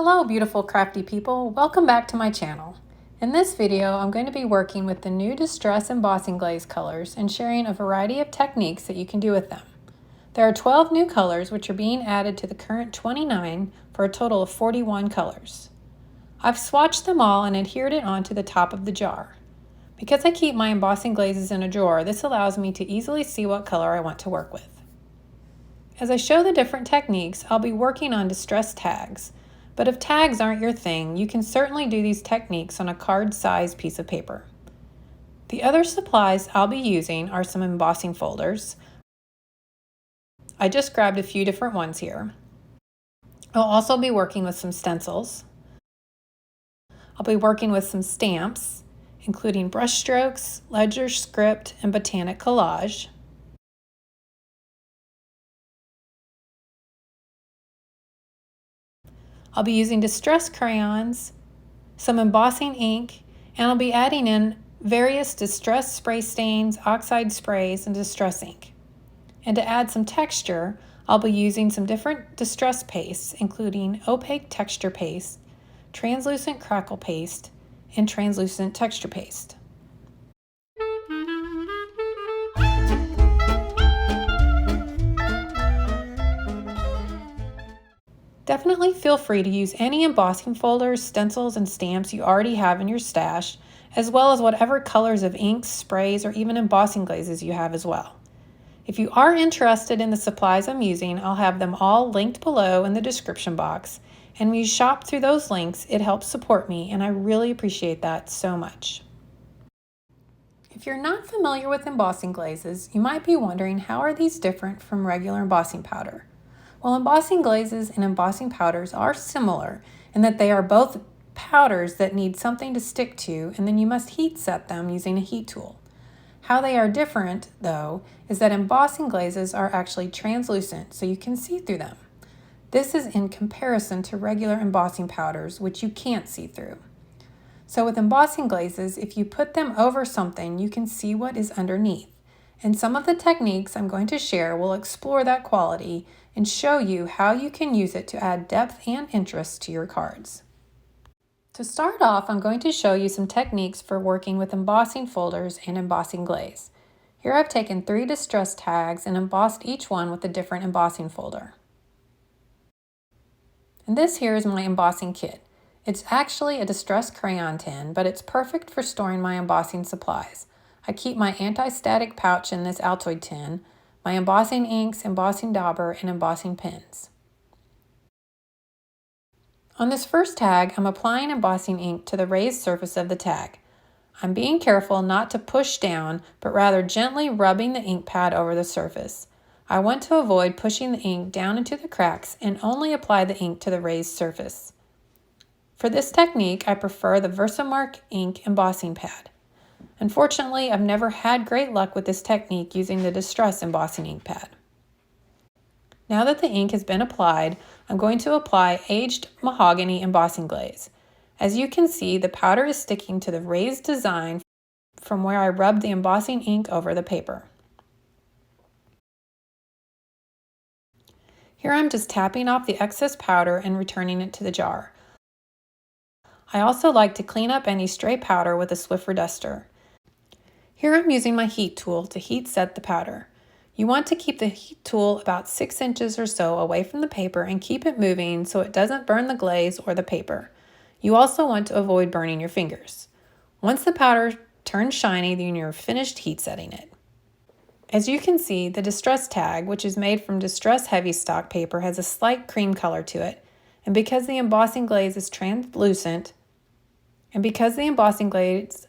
Hello beautiful crafty people, welcome back to my channel. In this video I'm going to be working with the new Distress Embossing Glaze colors and sharing a variety of techniques that you can do with them. There are 12 new colors which are being added to the current 29 for a total of 41 colors. I've swatched them all and adhered it onto the top of the jar. Because I keep my embossing glazes in a drawer, this allows me to easily see what color I want to work with. As I show the different techniques, I'll be working on distress tags. But if tags aren't your thing, you can certainly do these techniques on a card-sized piece of paper. The other supplies I'll be using are some embossing folders. I just grabbed a few different ones here. I'll also be working with some stencils. I'll be working with some stamps, including brush strokes, ledger script, and botanic collage. I'll be using distress crayons, some embossing ink, and I'll be adding in various distress spray stains, oxide sprays, and distress ink. And to add some texture, I'll be using some different distress pastes, including opaque texture paste, translucent crackle paste, and translucent texture paste. Definitely feel free to use any embossing folders, stencils, and stamps you already have in your stash, as well as whatever colors of inks, sprays, or even embossing glazes you have as well. If you are interested in the supplies I'm using, I'll have them all linked below in the description box, and when you shop through those links, it helps support me, and I really appreciate that so much. If you're not familiar with embossing glazes, you might be wondering how are these different from regular embossing powder? Well, embossing glazes and embossing powders are similar in that they are both powders that need something to stick to, and then you must heat set them using a heat tool. How they are different, though, is that embossing glazes are actually translucent, so you can see through them. This is in comparison to regular embossing powders, which you can't see through. So with embossing glazes, if you put them over something, you can see what is underneath. And some of the techniques I'm going to share will explore that quality and show you how you can use it to add depth and interest to your cards. To start off, I'm going to show you some techniques for working with embossing folders and embossing glaze. Here I've taken 3 distress tags and embossed each one with a different embossing folder. And this here is my embossing kit. It's actually a distress crayon tin, but it's perfect for storing my embossing supplies. I keep my anti-static pouch in this Altoid tin, my embossing inks, embossing dauber, and embossing pins. On this first tag, I'm applying embossing ink to the raised surface of the tag. I'm being careful not to push down, but rather gently rubbing the ink pad over the surface. I want to avoid pushing the ink down into the cracks and only apply the ink to the raised surface. For this technique, I prefer the Versamark ink embossing pad. Unfortunately, I've never had great luck with this technique using the Distress embossing ink pad. Now that the ink has been applied, I'm going to apply aged Mahogany embossing glaze. As you can see, the powder is sticking to the raised design from where I rubbed the embossing ink over the paper. Here I'm just tapping off the excess powder and returning it to the jar. I also like to clean up any stray powder with a Swiffer duster. Here I'm using my heat tool to heat set the powder. You want to keep the heat tool about 6 inches or so away from the paper and keep it moving so it doesn't burn the glaze or the paper. You also want to avoid burning your fingers. Once the powder turns shiny, then you're finished heat setting it. As you can see, the Distress tag, which is made from Distress heavy stock paper, has a slight cream color to it. And because the embossing glaze is translucent, and because the embossing glaze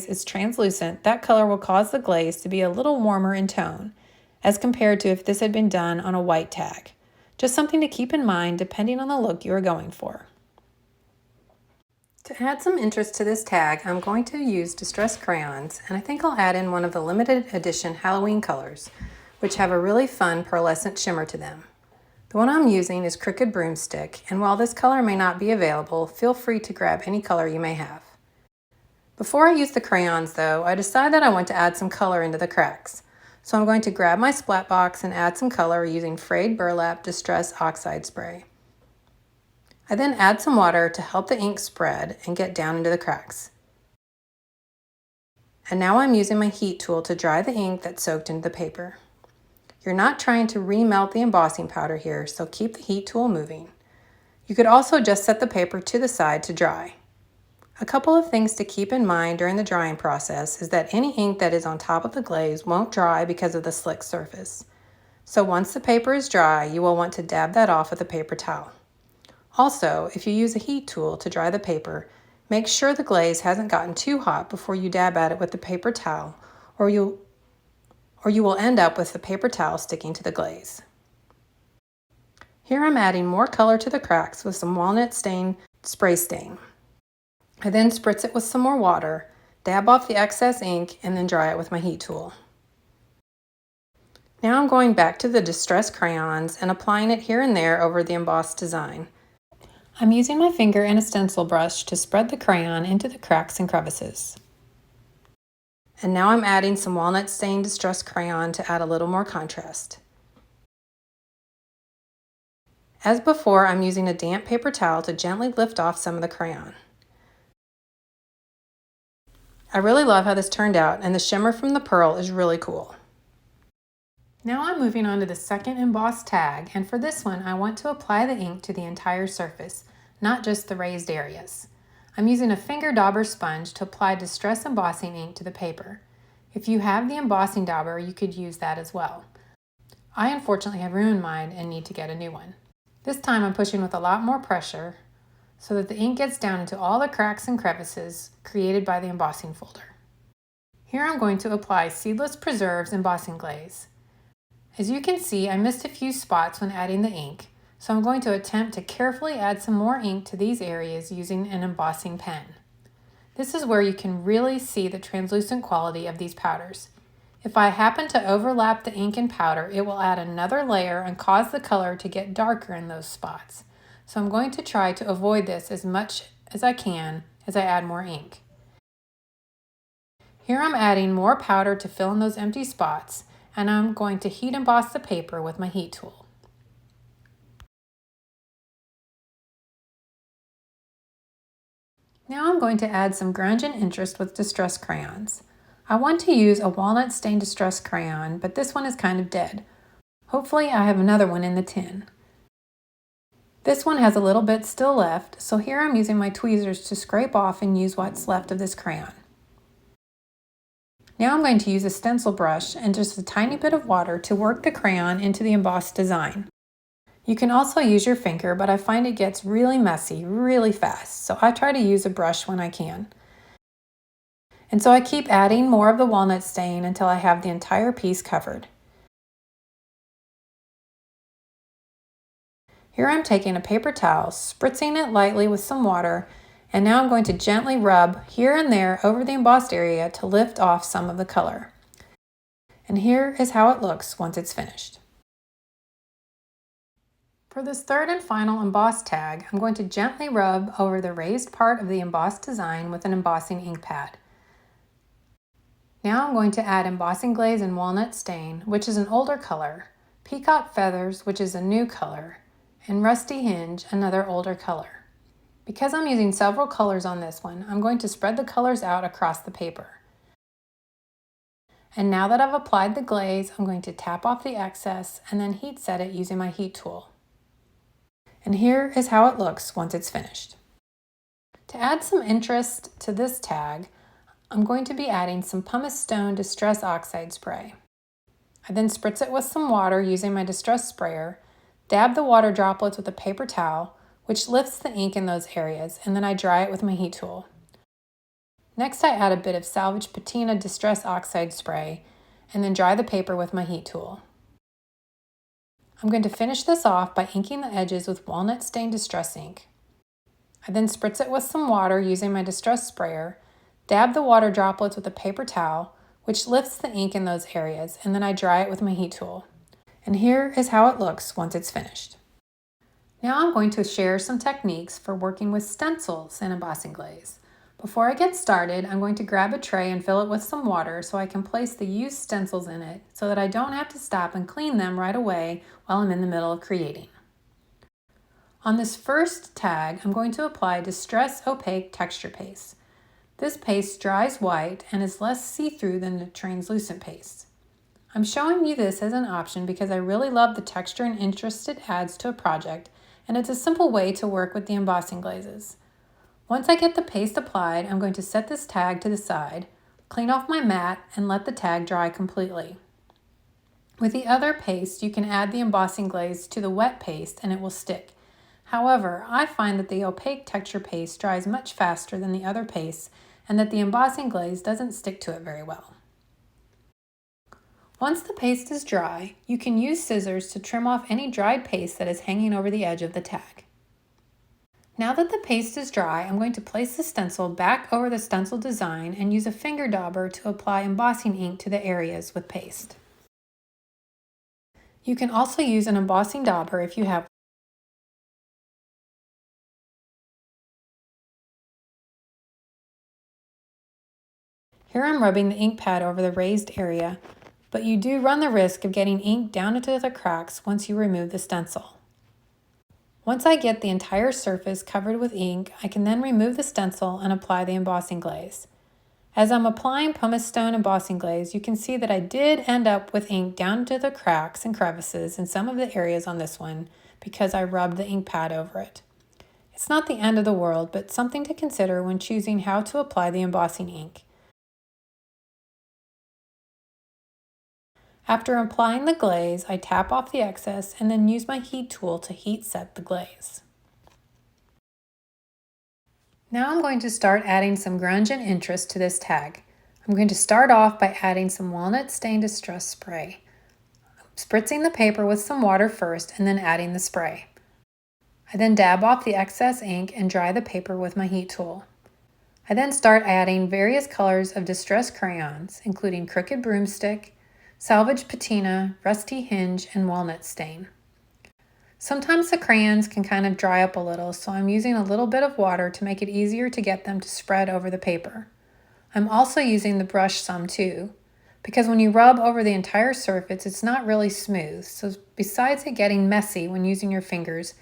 is translucent, that color will cause the glaze to be a little warmer in tone, as compared to if this had been done on a white tag. Just something to keep in mind depending on the look you are going for. To add some interest to this tag, I'm going to use distress crayons, and I think I'll add in one of the limited edition Halloween colors, which have a really fun pearlescent shimmer to them. The one I'm using is Crooked Broomstick, and while this color may not be available, feel free to grab any color you may have. Before I use the crayons though, I decided that I want to add some color into the cracks. So I'm going to grab my splat box and add some color using frayed burlap Distress Oxide Spray. I then add some water to help the ink spread and get down into the cracks. And now I'm using my heat tool to dry the ink that's soaked into the paper. You're not trying to remelt the embossing powder here, so keep the heat tool moving. You could also just set the paper to the side to dry. A couple of things to keep in mind during the drying process is that any ink that is on top of the glaze won't dry because of the slick surface. So once the paper is dry, you will want to dab that off with a paper towel. Also, if you use a heat tool to dry the paper, make sure the glaze hasn't gotten too hot before you dab at it with the paper towel, or you will end up with the paper towel sticking to the glaze. Here I'm adding more color to the cracks with some walnut stain spray stain. I then spritz it with some more water, dab off the excess ink, and then dry it with my heat tool. Now I'm going back to the distressed crayons and applying it here and there over the embossed design. I'm using my finger and a stencil brush to spread the crayon into the cracks and crevices. And now I'm adding some walnut stain distressed crayon to add a little more contrast. As before, I'm using a damp paper towel to gently lift off some of the crayon. I really love how this turned out, and the shimmer from the pearl is really cool. Now I'm moving on to the second embossed tag, and for this one I want to apply the ink to the entire surface, not just the raised areas. I'm using a finger dauber sponge to apply distress embossing ink to the paper. If you have the embossing dauber, you could use that as well. I unfortunately have ruined mine and need to get a new one. This time I'm pushing with a lot more pressure so that the ink gets down into all the cracks and crevices created by the embossing folder. Here I'm going to apply Seedless Preserves Embossing Glaze. As you can see, I missed a few spots when adding the ink, so I'm going to attempt to carefully add some more ink to these areas using an embossing pen. This is where you can really see the translucent quality of these powders. If I happen to overlap the ink and powder, it will add another layer and cause the color to get darker in those spots. So I'm going to try to avoid this as much as I can as I add more ink. Here I'm adding more powder to fill in those empty spots, and I'm going to heat emboss the paper with my heat tool. Now I'm going to add some grunge and interest with distress crayons. I want to use a walnut stain distress crayon, but this one is kind of dead. Hopefully I have another one in the tin. This one has a little bit still left, so here I'm using my tweezers to scrape off and use what's left of this crayon. Now I'm going to use a stencil brush and just a tiny bit of water to work the crayon into the embossed design. You can also use your finger, but I find it gets really messy really fast, so I try to use a brush when I can. And so I keep adding more of the walnut stain until I have the entire piece covered. Here I'm taking a paper towel, spritzing it lightly with some water, and now I'm going to gently rub here and there over the embossed area to lift off some of the color. And here is how it looks once it's finished. For this third and final embossed tag, I'm going to gently rub over the raised part of the embossed design with an embossing ink pad. Now I'm going to add Embossing Glaze and Walnut Stain, which is an older color, Peacock Feathers, which is a new color, and Rusty Hinge, another older color. Because I'm using several colors on this one, I'm going to spread the colors out across the paper. And now that I've applied the glaze, I'm going to tap off the excess and then heat set it using my heat tool. And here is how it looks once it's finished. To add some interest to this tag, I'm going to be adding some Pumice Stone Distress Oxide Spray. I then spritz it with some water using my distress sprayer, dab the water droplets with a paper towel, which lifts the ink in those areas, and then I dry it with my heat tool. Next I add a bit of Salvage Patina Distress Oxide Spray, and then dry the paper with my heat tool. I'm going to finish this off by inking the edges with Walnut Stain Distress ink. I then spritz it with some water using my distress sprayer, dab the water droplets with a paper towel, which lifts the ink in those areas, and then I dry it with my heat tool. And here is how it looks once it's finished. Now I'm going to share some techniques for working with stencils in embossing glaze. Before I get started, I'm going to grab a tray and fill it with some water so I can place the used stencils in it so that I don't have to stop and clean them right away while I'm in the middle of creating. On this first tag, I'm going to apply Distress Opaque Texture Paste. This paste dries white and is less see-through than the translucent paste. I'm showing you this as an option because I really love the texture and interest it adds to a project, and it's a simple way to work with the embossing glazes. Once I get the paste applied, I'm going to set this tag to the side, clean off my mat, and let the tag dry completely. With the other paste, you can add the embossing glaze to the wet paste and it will stick. However, I find that the opaque texture paste dries much faster than the other pastes and that the embossing glaze doesn't stick to it very well. Once the paste is dry, you can use scissors to trim off any dried paste that is hanging over the edge of the tag. Now that the paste is dry, I'm going to place the stencil back over the stencil design and use a finger dauber to apply embossing ink to the areas with paste. You can also use an embossing dauber if you have. Here I'm rubbing the ink pad over the raised area, but you do run the risk of getting ink down into the cracks once you remove the stencil. Once I get the entire surface covered with ink, I can then remove the stencil and apply the embossing glaze. As I'm applying pumice stone embossing glaze, you can see that I did end up with ink down into the cracks and crevices in some of the areas on this one because I rubbed the ink pad over it. It's not the end of the world, but something to consider when choosing how to apply the embossing ink. After applying the glaze, I tap off the excess and then use my heat tool to heat set the glaze. Now I'm going to start adding some grunge and interest to this tag. I'm going to start off by adding some walnut stain distress spray. I'm spritzing the paper with some water first and then adding the spray. I then dab off the excess ink and dry the paper with my heat tool. I then start adding various colors of distress crayons, including Crooked Broomstick, Salvage Patina, Rusty Hinge, and Walnut Stain. Sometimes the crayons can kind of dry up a little, so I'm using a little bit of water to make it easier to get them to spread over the paper. I'm also using the brush some too, because when you rub over the entire surface, it's not really smooth, so besides it getting messy when using your fingers,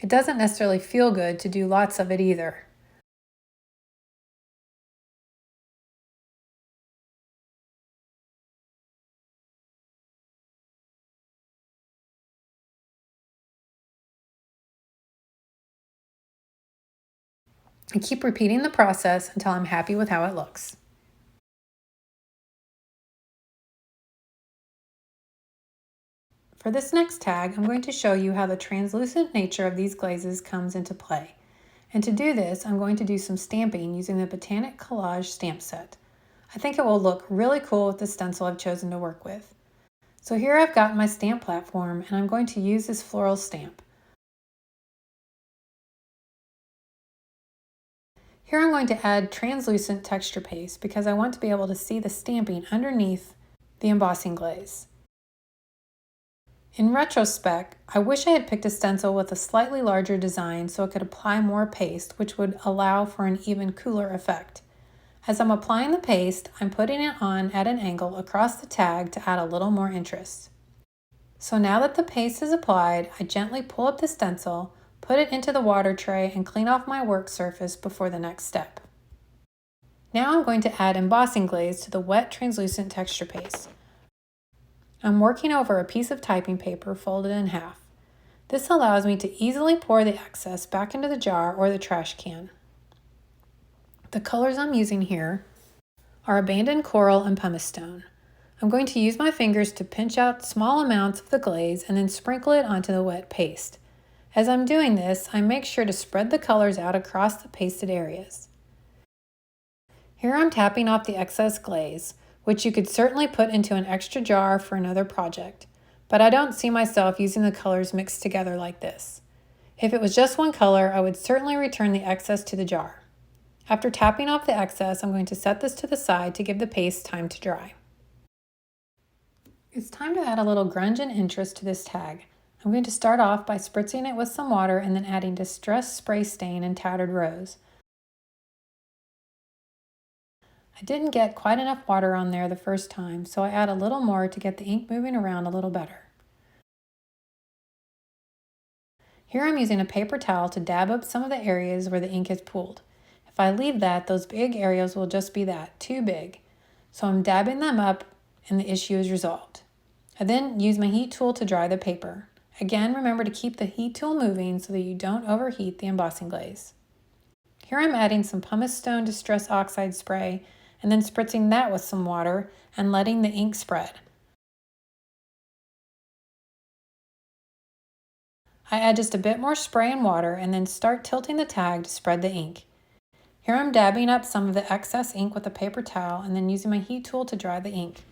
it doesn't necessarily feel good to do lots of it either. I keep repeating the process until I'm happy with how it looks. For this next tag, I'm going to show you how the translucent nature of these glazes comes into play. And to do this, I'm going to do some stamping using the Botanic Collage stamp set. I think it will look really cool with the stencil I've chosen to work with. So here I've got my stamp platform and I'm going to use this floral stamp. Here I'm going to add translucent texture paste because I want to be able to see the stamping underneath the embossing glaze. In retrospect, I wish I had picked a stencil with a slightly larger design so it could apply more paste, which would allow for an even cooler effect. As I'm applying the paste, I'm putting it on at an angle across the tag to add a little more interest. So now that the paste is applied, I gently pull up the stencil, put it into the water tray, and clean off my work surface before the next step. Now I'm going to add embossing glaze to the wet translucent texture paste. I'm working over a piece of typing paper folded in half. This allows me to easily pour the excess back into the jar or the trash can. The colors I'm using here are Abandoned Coral and Pumice Stone. I'm going to use my fingers to pinch out small amounts of the glaze and then sprinkle it onto the wet paste. As I'm doing this, I make sure to spread the colors out across the pasted areas. Here I'm tapping off the excess glaze, which you could certainly put into an extra jar for another project, but I don't see myself using the colors mixed together like this. If it was just one color, I would certainly return the excess to the jar. After tapping off the excess, I'm going to set this to the side to give the paste time to dry. It's time to add a little grunge and interest to this tag. I'm going to start off by spritzing it with some water and then adding Distress Spray Stain and Tattered Rose. I didn't get quite enough water on there the first time, so I add a little more to get the ink moving around a little better. Here I'm using a paper towel to dab up some of the areas where the ink is pooled. If I leave that, those big areas will just be that, too big. So I'm dabbing them up and the issue is resolved. I then use my heat tool to dry the paper. Again, remember to keep the heat tool moving so that you don't overheat the embossing glaze. Here I'm adding some pumice stone distress oxide spray and then spritzing that with some water and letting the ink spread. I add just a bit more spray and water and then start tilting the tag to spread the ink. Here I'm dabbing up some of the excess ink with a paper towel and then using my heat tool to dry the ink.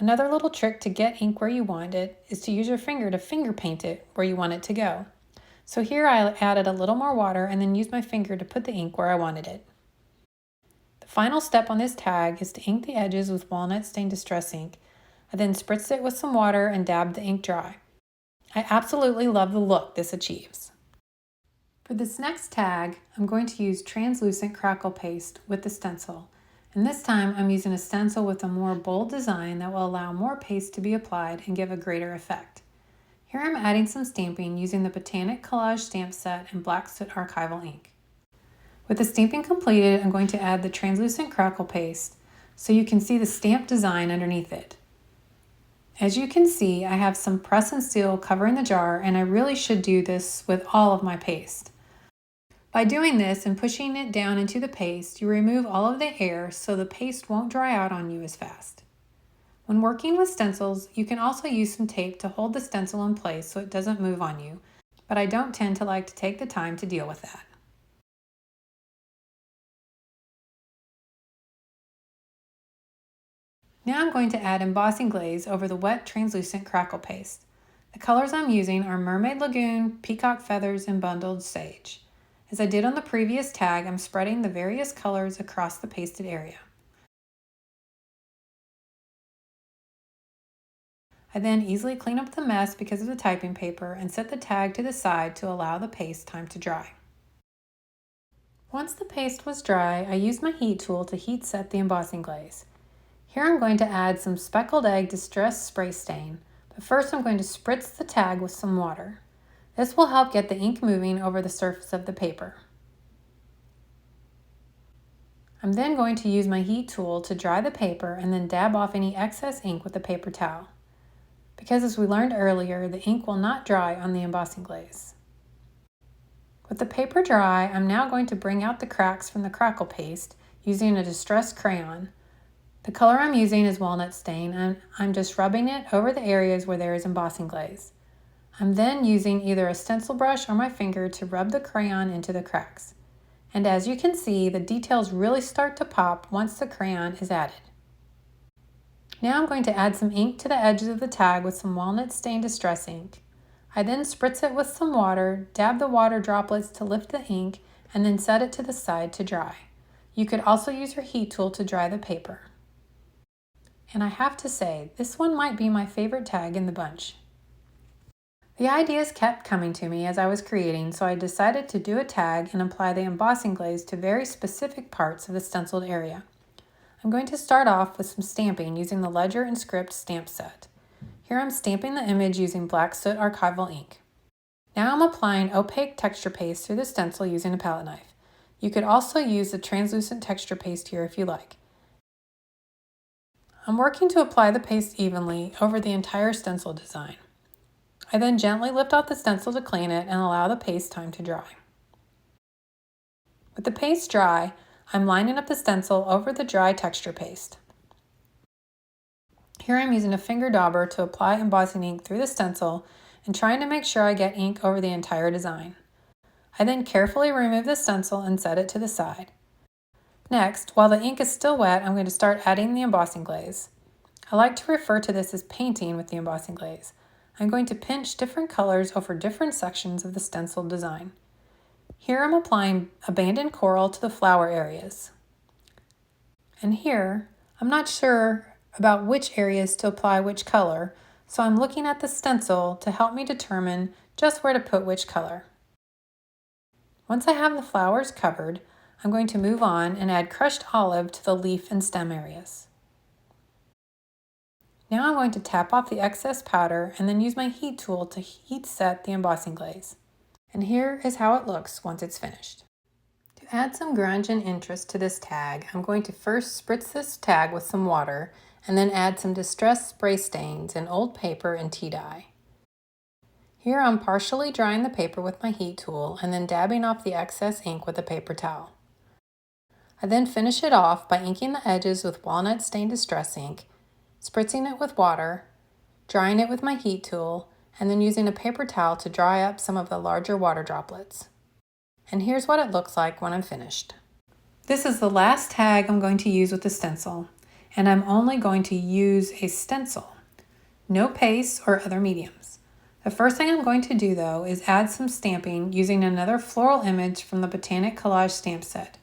Another little trick to get ink where you want it is to use your finger to finger paint it where you want it to go. So here I added a little more water and then used my finger to put the ink where I wanted it. The final step on this tag is to ink the edges with walnut stain distress ink. I then spritzed it with some water and dabbed the ink dry. I absolutely love the look this achieves. For this next tag, I'm going to use translucent crackle paste with the stencil. And this time I'm using a stencil with a more bold design that will allow more paste to be applied and give a greater effect. Here I'm adding some stamping using the Botanic Collage stamp set and Black Soot Archival ink. With the stamping completed, I'm going to add the translucent crackle paste so you can see the stamp design underneath it. As you can see, I have some press and seal covering the jar, and I really should do this with all of my paste. By doing this and pushing it down into the paste, you remove all of the air so the paste won't dry out on you as fast. When working with stencils, you can also use some tape to hold the stencil in place so it doesn't move on you, but I don't tend to like to take the time to deal with that. Now I'm going to add embossing glaze over the wet translucent crackle paste. The colors I'm using are Mermaid Lagoon, Peacock Feathers, and Bundled Sage. As I did on the previous tag, I'm spreading the various colors across the pasted area. I then easily clean up the mess because of the typing paper and set the tag to the side to allow the paste time to dry. Once the paste was dry, I used my heat tool to heat set the embossing glaze. Here I'm going to add some Speckled Egg Distress Spray Stain, but first I'm going to spritz the tag with some water. This will help get the ink moving over the surface of the paper. I'm then going to use my heat tool to dry the paper and then dab off any excess ink with a paper towel. Because as we learned earlier, the ink will not dry on the embossing glaze. With the paper dry, I'm now going to bring out the cracks from the crackle paste using a distressed crayon. The color I'm using is walnut stain, and I'm just rubbing it over the areas where there is embossing glaze. I'm then using either a stencil brush or my finger to rub the crayon into the cracks. And as you can see, the details really start to pop once the crayon is added. Now I'm going to add some ink to the edges of the tag with some walnut stain distress ink. I then spritz it with some water, dab the water droplets to lift the ink, and then set it to the side to dry. You could also use your heat tool to dry the paper. And I have to say, this one might be my favorite tag in the bunch. The ideas kept coming to me as I was creating, so I decided to do a tag and apply the embossing glaze to very specific parts of the stenciled area. I'm going to start off with some stamping using the Ledger and Script stamp set. Here I'm stamping the image using Black Soot Archival ink. Now I'm applying opaque texture paste through the stencil using a palette knife. You could also use the translucent texture paste here if you like. I'm working to apply the paste evenly over the entire stencil design. I then gently lift off the stencil to clean it and allow the paste time to dry. With the paste dry, I'm lining up the stencil over the dry texture paste. Here I'm using a finger dauber to apply embossing ink through the stencil and trying to make sure I get ink over the entire design. I then carefully remove the stencil and set it to the side. Next, while the ink is still wet, I'm going to start adding the embossing glaze. I like to refer to this as painting with the embossing glaze. I'm going to pinch different colors over different sections of the stencil design. Here I'm applying abandoned coral to the flower areas. And here, I'm not sure about which areas to apply which color, so I'm looking at the stencil to help me determine just where to put which color. Once I have the flowers covered, I'm going to move on and add crushed olive to the leaf and stem areas. Now I'm going to tap off the excess powder and then use my heat tool to heat set the embossing glaze. And here is how it looks once it's finished. To add some grunge and interest to this tag, I'm going to first spritz this tag with some water and then add some distressed spray stains in old paper and tea dye. Here I'm partially drying the paper with my heat tool and then dabbing off the excess ink with a paper towel. I then finish it off by inking the edges with walnut stained distress ink, spritzing it with water, drying it with my heat tool, and then using a paper towel to dry up some of the larger water droplets. And here's what it looks like when I'm finished. This is the last tag I'm going to use with the stencil, and I'm only going to use a stencil, no paste or other mediums. The first thing I'm going to do though is add some stamping using another floral image from the Botanic Collage stamp set.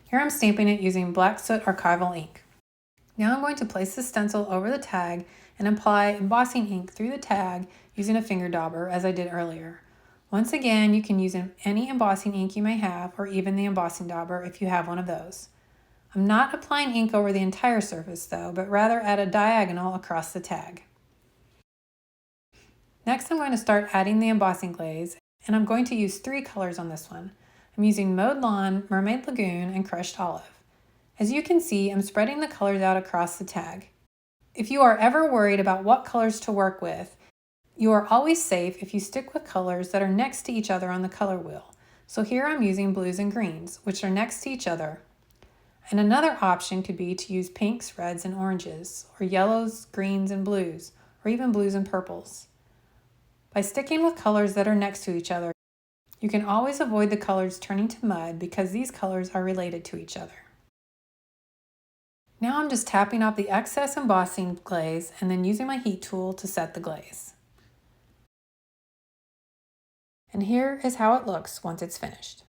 Here I'm stamping it using Black Soot Archival ink. Now I'm going to place the stencil over the tag and apply embossing ink through the tag using a finger dauber as I did earlier. Once again, you can use any embossing ink you may have or even the embossing dauber if you have one of those. I'm not applying ink over the entire surface though, but rather at a diagonal across the tag. Next I'm going to start adding the embossing glaze, and I'm going to use 3 colors on this one. I'm using Mowed Lawn, Mermaid Lagoon, and Crushed Olive. As you can see, I'm spreading the colors out across the tag. If you are ever worried about what colors to work with, you are always safe if you stick with colors that are next to each other on the color wheel. So here I'm using blues and greens, which are next to each other. And another option could be to use pinks, reds, and oranges, or yellows, greens, and blues, or even blues and purples. By sticking with colors that are next to each other, you can always avoid the colors turning to mud because these colors are related to each other. Now I'm just tapping off the excess embossing glaze and then using my heat tool to set the glaze. And here is how it looks once it's finished.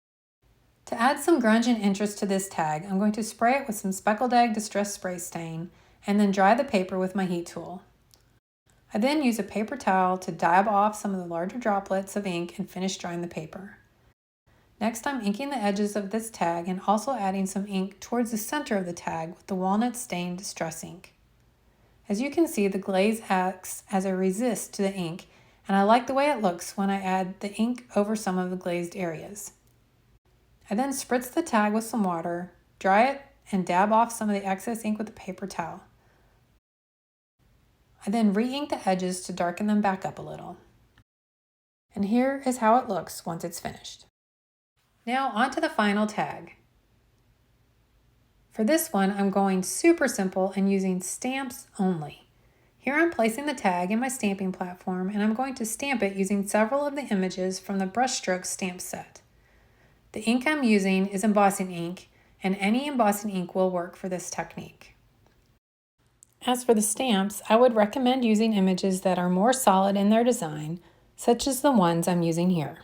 To add some grunge and interest to this tag, I'm going to spray it with some Speckled Egg Distress Spray Stain and then dry the paper with my heat tool. I then use a paper towel to dab off some of the larger droplets of ink and finish drying the paper. Next, I'm inking the edges of this tag and also adding some ink towards the center of the tag with the walnut stained distress ink. As you can see, the glaze acts as a resist to the ink, and I like the way it looks when I add the ink over some of the glazed areas. I then spritz the tag with some water, dry it, and dab off some of the excess ink with a paper towel. I then re-ink the edges to darken them back up a little. And here is how it looks once it's finished. Now on to the final tag. For this one, I'm going super simple and using stamps only. Here I'm placing the tag in my stamping platform and I'm going to stamp it using several of the images from the brushstroke stamp set. The ink I'm using is embossing ink, and any embossing ink will work for this technique. As for the stamps, I would recommend using images that are more solid in their design, such as the ones I'm using here.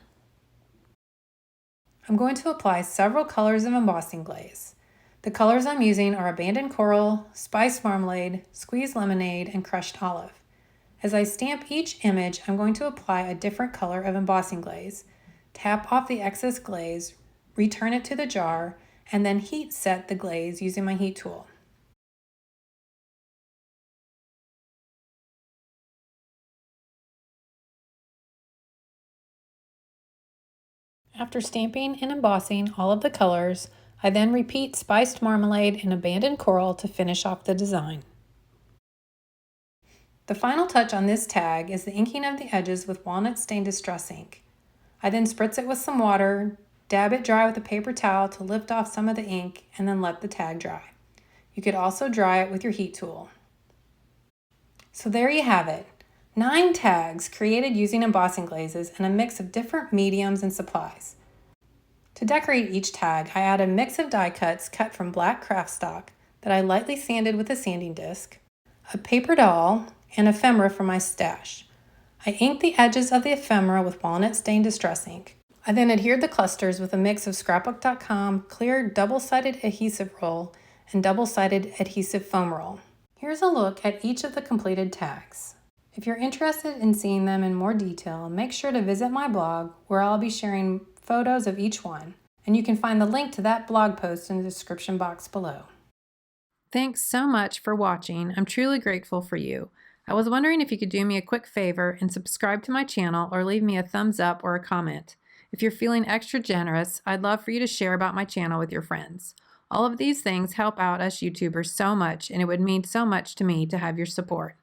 I'm going to apply several colors of embossing glaze. The colors I'm using are Abandoned Coral, Spiced Marmalade, Squeezed Lemonade, and Crushed Olive. As I stamp each image, I'm going to apply a different color of embossing glaze, tap off the excess glaze, return it to the jar, and then heat set the glaze using my heat tool. After stamping and embossing all of the colors, I then repeat Spiced Marmalade and Abandoned Coral to finish off the design. The final touch on this tag is the inking of the edges with walnut stained distress ink. I then spritz it with some water, dab it dry with a paper towel to lift off some of the ink, and then let the tag dry. You could also dry it with your heat tool. So there you have it. 9 tags created using embossing glazes and a mix of different mediums and supplies. To decorate each tag, I add a mix of die cuts cut from black craft stock that I lightly sanded with a sanding disc, a paper doll, and ephemera from my stash. I inked the edges of the ephemera with walnut stained distress ink. I then adhered the clusters with a mix of scrapbook.com clear double-sided adhesive roll and double-sided adhesive foam roll. Here's a look at each of the completed tags. If you're interested in seeing them in more detail, make sure to visit my blog where I'll be sharing photos of each one, and you can find the link to that blog post in the description box below. Thanks so much for watching. I'm truly grateful for you. I was wondering if you could do me a quick favor and subscribe to my channel or leave me a thumbs up or a comment. If you're feeling extra generous, I'd love for you to share about my channel with your friends. All of these things help out us YouTubers so much, and it would mean so much to me to have your support.